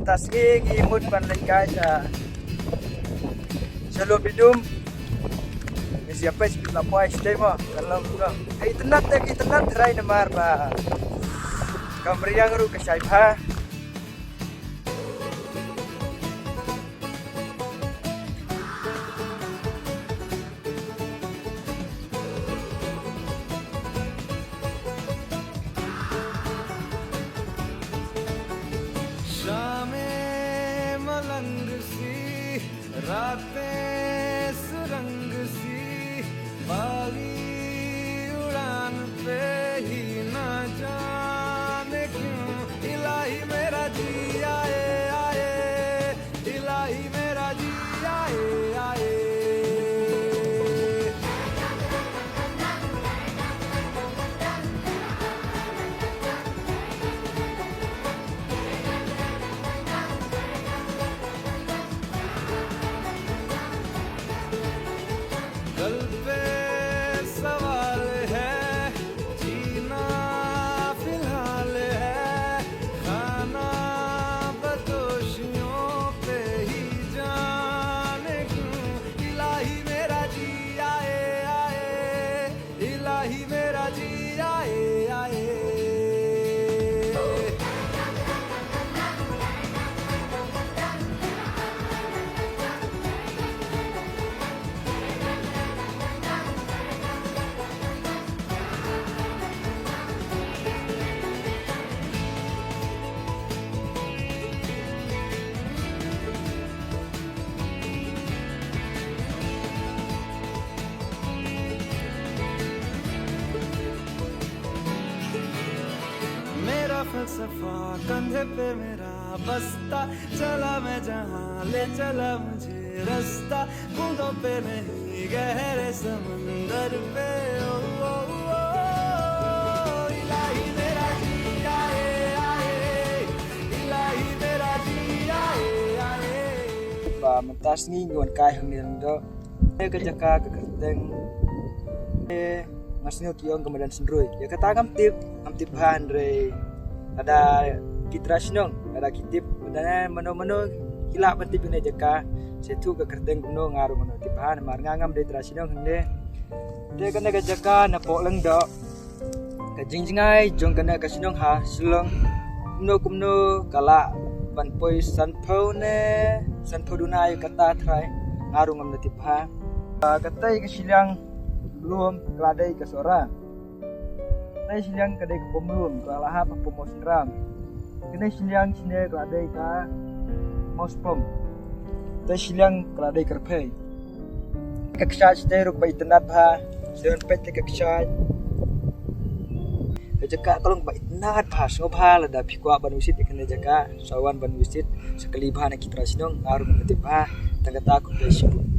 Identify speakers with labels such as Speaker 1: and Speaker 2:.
Speaker 1: tasgi imut panlengkai salo bidum siapa sih la pois demo kalau no internet rai namar ba kamriang ru kasai pha
Speaker 2: शामें मलंग सी रातें सुरंग सी बागी उड़ान पे ही ना जाने क्यों इलाही मेरा जी आए आए इलाही मेरा जी आए आए कल पे सवाल है जीना फिलहाल है खाना बदोशियों पे ही जाने क्यों इलाही मेरा जी आए आए इलाही मेरा जी आए आए मेरा फलसफा कंधे पे मेरा बस्ता चला मैं जहाँ ले चला मुझे रास्ता बूंदों पे नहीं गहरे समंदर पे ओ, ओ, ओ, इलाही मेरा जी आए आए इलाही मेरा जी आए आए
Speaker 1: ba mentasgi ngon kai hangin do ke jaka ke kerteng ngasnyo kiong kemudian sendroi ya kata ngamtip han re ada kitra sinong ada kitip dan mano kila pentip ini jaka setu ke kerteng kuno ngaru mano tipan mar ngam de trasinong hende de kana ke jaka na po lang do ke jingjingai jong kana ke sinong ha sulong kumno kala ban poi sanpho dunai kata thrai ngaru ngam na tipha katai ke silang belum keladai ke seorang Nai silang kadai ke pemulum kalaha pa pemosram kene silang sine keladai ka mospom tai silang keladai kerpai keksaj te ruk bai tenat bha seon pet ke keksaj jaka kolong bai tenat bha so bha la da phikwa banusit kene jaka sawan banusit sekali bha na kitra sinong ngaru ketip bha tangata ku dai sibut